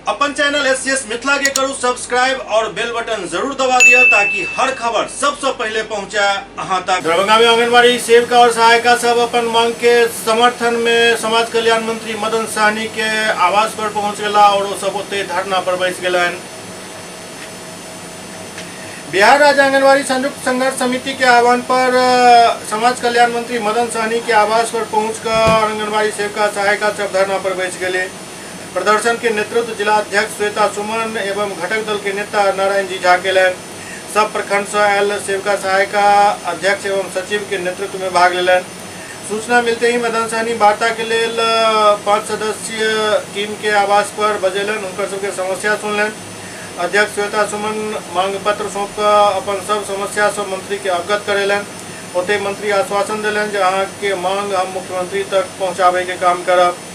अपन channel SCS Mithila के करू subscribe और बेल बटन जरूर दबा दिया ताकि हर खबर सबसे पहले पहुंचा अहां तक। दरभंगा में आंगनबाड़ी सेविका और सहायिका सब अपन मांग के समर्थन में समाज कल्याण मंत्री मदन सहनी के आवास पर पहुंच गला और सब ओते धरना पर बैस गलन। बिहार राज्य आंगनबाड़ी संयुक्त संघर्ष समिति के आह्वान पर समाज कल्याण मंत्री मदन सहनी के आवास पर पहुंचकर आंगनबाड़ी सेविका सहायिका सब धरना पर बैठ गए। प्रदर्शन के नेतृत्व जिला अध्यक्ष श्वेता सुमन एवं घटक दल के नेता नारायण जी झा केलन। सब प्रखंड से आयल सेविका सहायिका अध्यक्ष एवं सचिव के नेतृत्व में भाग लेलन। सूचना मिलते ही मदन सहनी वार्ता के लिए 5 सदस्यीय टीम के आवास पर बजेलन, उनकर सबके समस्या सुनलन। अध्यक्ष श्वेता सुमन मांग पत्र सौंप कर अपन सब समस्या सब मंत्री के अवगत करेलन। ओते मंत्री आश्वासन दिलन जे अहाँ के मांग हम मुख्यमंत्री तक पहुंचाबे के काम करब।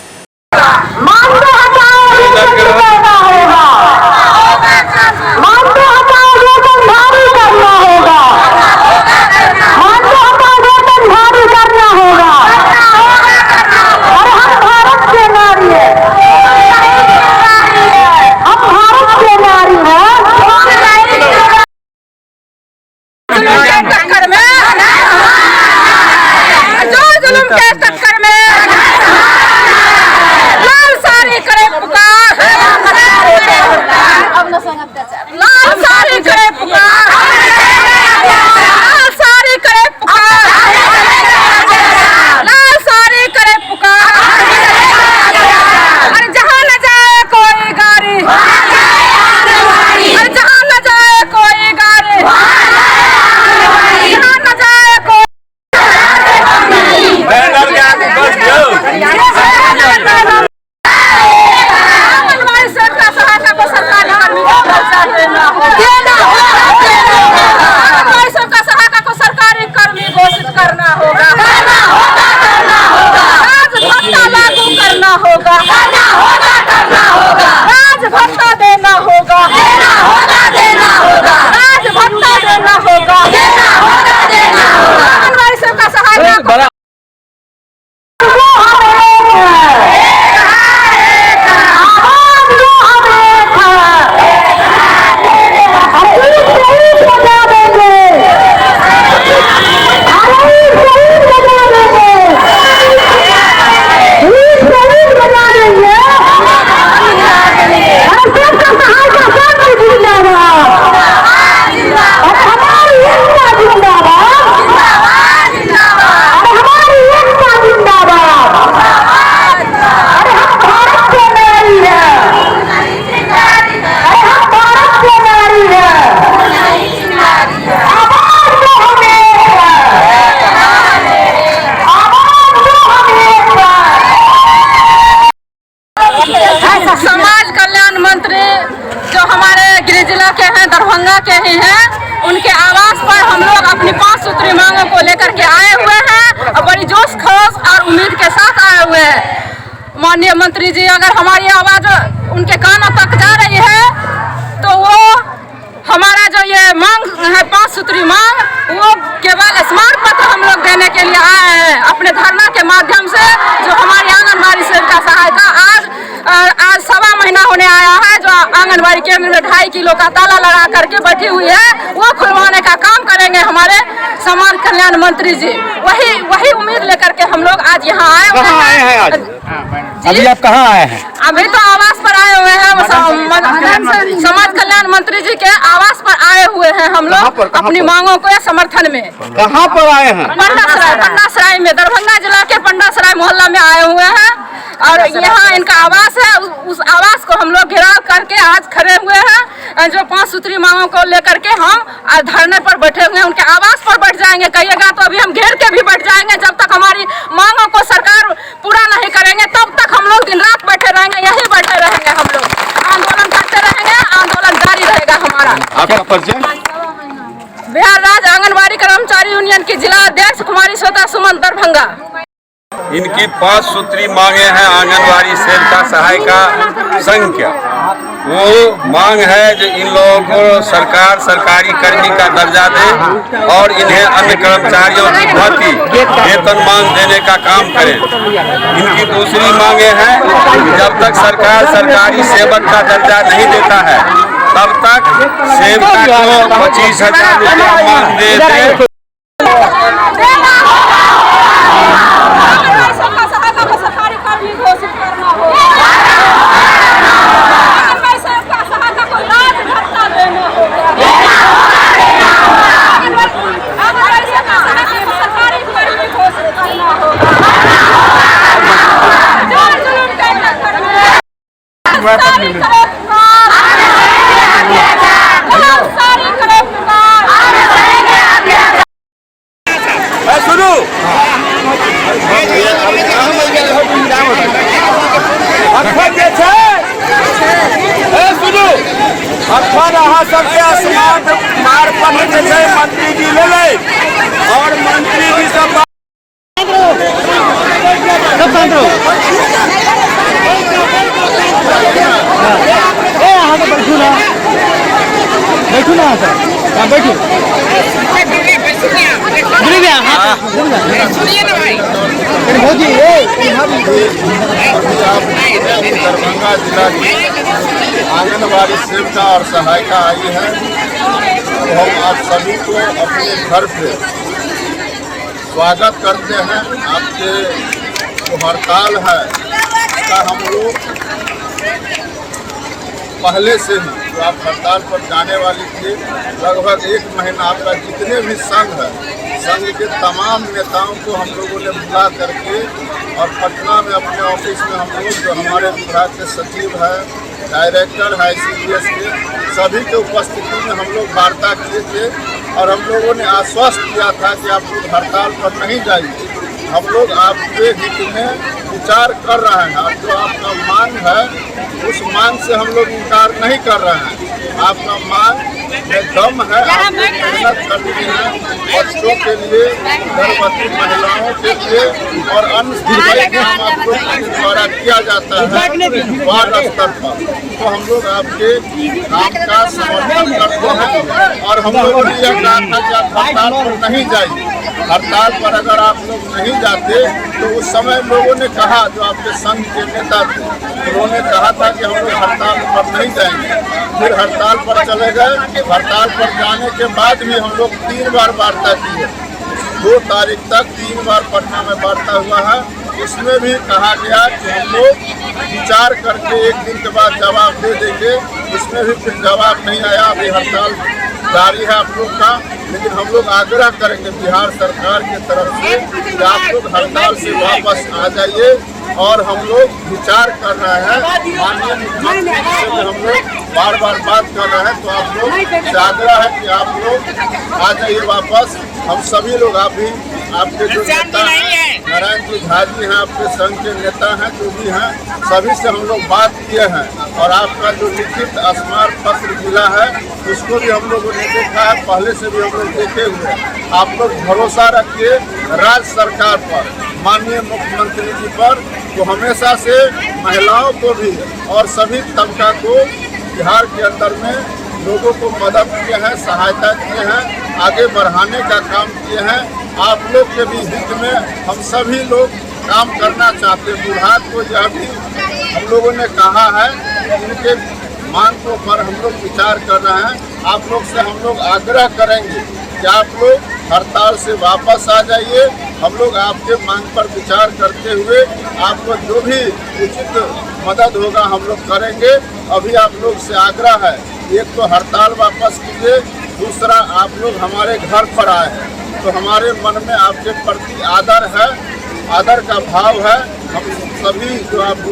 दरभंगा के ही हैं, उनके आवास पर हम लोग अपनी 5 सूत्री मांगों को लेकर के आए हुए हैं और बड़ी जोश खरोश और उम्मीद के साथ आए हुए हैं। माननीय मंत्री जी, अगर हमारी आवाज उनके कानों तक जा रही है तो वो हमारा जो ये मांग है 5 सूत्री मांग, वो केवल स्मारक पत्र हम लोग देने के लिए आए हैं अपने धरना के माध्यम से। जो हमारी आंगनबाड़ी सेविका सहायिका आज 1.25 महीना होने आया है, जो आंगनबाड़ी केंद्र में 2.5 किलो का ताला लगा करके बैठी हुई है, वो खुलवाने का काम करेंगे हमारे समाज कल्याण मंत्री जी। वही उम्मीद लेकर के हम लोग आज यहाँ आए हुए हैं। आज अभी आप कहाँ आए हैं? अभी तो आवास पर आए हुए हैं, समाज कल्याण मंत्री जी के आवास पर आए हुए हैं हम लोग अपनी मांगों के समर्थन में। कहाँ पर आए हैं? पंडासराय में, दरभंगा जिला के पंडासराय मोहल्ला में आए हुए हैं और यहाँ इनका आवास है। उस आवास को हम लोग घेराव करके आज खड़े हुए हैं। जो 5 सूत्री मांगों को लेकर के हम धरने पर बैठे हुए हैं, उनके आवास पर बैठ जाएंगे। कहिएगा तो अभी हम घेर के भी बैठ जाएंगे। जब तक हमारी मांगों को सरकार पूरा नहीं करेंगे तब तक हम लोग दिन रात बैठे रहेंगे, यही बैठे रहेंगे। हम लोग आंदोलन करते रहेंगे, आंदोलन जारी रहेगा हमारा। आपका परिचय? बिहार राज्य आंगनबाड़ी कर्मचारी यूनियन की जिला अध्यक्ष कुमारी श्वेता सुमन, दरभंगा। इनकी 5 सूत्री मांगे हैं आंगनबाड़ी सेविका सहायिका संघ के। वो मांग है जो इन लोगों को सरकार सरकारी कर्मी का दर्जा दे और इन्हें अन्य कर्मचारियों की भर्ती वेतन मांग देने का काम करे। इनकी दूसरी मांगे हैं, जब तक सरकार सरकारी सेवक का दर्जा नहीं देता है तब तक सेवक को 25,000 रुपया मानदेय दे। मंत्री जी ले ले और मंत्री जी सब बैठू ना बैठू दरभंगा जिला की आंगनबाड़ी सेविका और सहायिका आई है, तो हम आप सभी को अपने घर पे स्वागत करते हैं। आपके जो हड़ताल है उसका हम लोग पहले से ही, जो आप हड़ताल पर जाने वाली थी, लगभग 1 महीना आपका जितने भी संघ है, संघ के तमाम नेताओं को हम लोगों ने बुला करके और पटना में अपने ऑफिस में हम लोग, जो हमारे विभाग के सचिव है, डायरेक्टर है ICDS के, सभी के उपस्थिति में हम लोग वार्ता किए थे और हम लोगों ने आश्वस्त किया था कि आप लोग हड़ताल पर नहीं जाइए। हम लोग आपके हित में विचार कर रहे हैं और जो आपका मांग है उस मांग से हम लोग इनकार नहीं कर रहे हैं। आपका मांग में दम है, आप मेहनत करते हैं बच्चों के लिए, गर्भवती महिलाओं के लिए और अन्य काम आप लोग के द्वारा किया जाता है वार्ड स्तर पर, तो हम लोग आपके काम का समर्थन करते हैं। और हम लोगों ने यह कहा था कि आप हड़ताल पर नहीं जाइए। हड़ताल पर अगर आप लोग नहीं जाते तो उस समय लोगों ने कहा, जो आपके संघ के नेता थे, उन्होंने कहा था कि हम लोग हड़ताल पर नहीं जाएंगे। फिर हड़ताल पर चले गए। हड़ताल पर जाने के बाद भी हम लोग 3 बार वार्ता की है। 2 तारीख तक 3 बार पटना में वार्ता हुआ है। इसमें भी कहा गया कि हम लोग विचार करके 1 दिन के बाद जवाब दे देंगे। उसमें भी फिर जवाब नहीं आया। अभी हड़ताल जारी है आप लोग का, लेकिन हम लोग आग्रह करेंगे बिहार सरकार की तरफ से कि आप लोग हड़ताल से वापस आ जाइए। और हम लोग विचार कर रहे हैं, माननीय मुख्यमंत्री से भी हम लोग बार बार बात कर रहे हैं, तो आप लोग से आग्रह है कि आप लोग आ जाइए वापस। हम सभी लोग आपके जो नेता हैं, नारायण जी झा जी हैं, आपके संघ के नेता हैं, जो भी हैं, सभी से हम लोग बात किए हैं। और आपका जो लिखित स्मारक पत्र मिला है उसको भी हम लोगों ने देखा है, पहले से भी हम लोग देखे हुए। आप लोग भरोसा रखिए राज्य सरकार पर, माननीय मुख्यमंत्री जी पर, जो हमेशा से महिलाओं को भी और सभी तबका को बिहार के अंदर में लोगों को मदद किए हैं, सहायता किए हैं, आगे बढ़ाने का काम किए हैं। आप लोग के भी हित में हम सभी लोग काम करना चाहते हैं। विभाग को जो भी हम लोगों ने कहा है, उनके मांगों पर हम लोग विचार कर रहे हैं। आप लोग से हम लोग आग्रह करेंगे कि आप लोग हड़ताल से वापस आ जाइए। हम लोग आपके मांग पर विचार करते हुए आपको जो भी उचित मदद होगा हम लोग करेंगे। अभी आप लोग से आग्रह है, एक तो हड़ताल वापस कीजिए, दूसरा आप लोग हमारे घर पर आए हैं तो हमारे मन में आपके प्रति आदर है, आदर का भाव है। हम सभी जो आप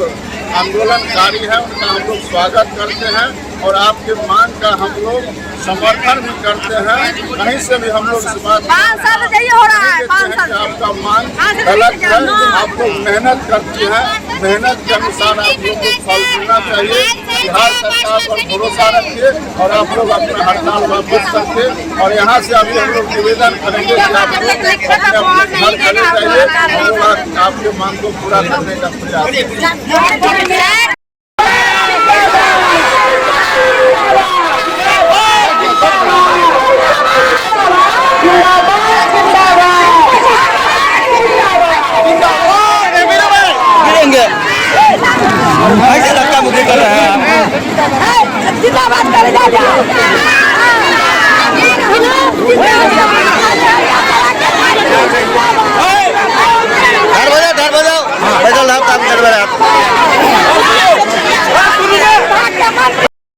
आंदोलनकारी हैं उनका हम लोग स्वागत करते हैं और आपके मांग का हम लोग समर्थन भी करते हैं। कहीं से भी हम लोग इस बात आपका मांग गलत है। आप लोग मेहनत करते हैं, मेहनत के अनुसार आप लोग को फल मिलना चाहिए। बिहार सरकार पर भरोसा रखिए और आप लोग अपना हड़ताल वापस करके, और यहाँ से अभी हम लोग निवेदन करेंगे कि आप लोग अपने घर चले जाइए। हम लोग आपके मांग को पूरा करने का प्रयास करेंगे।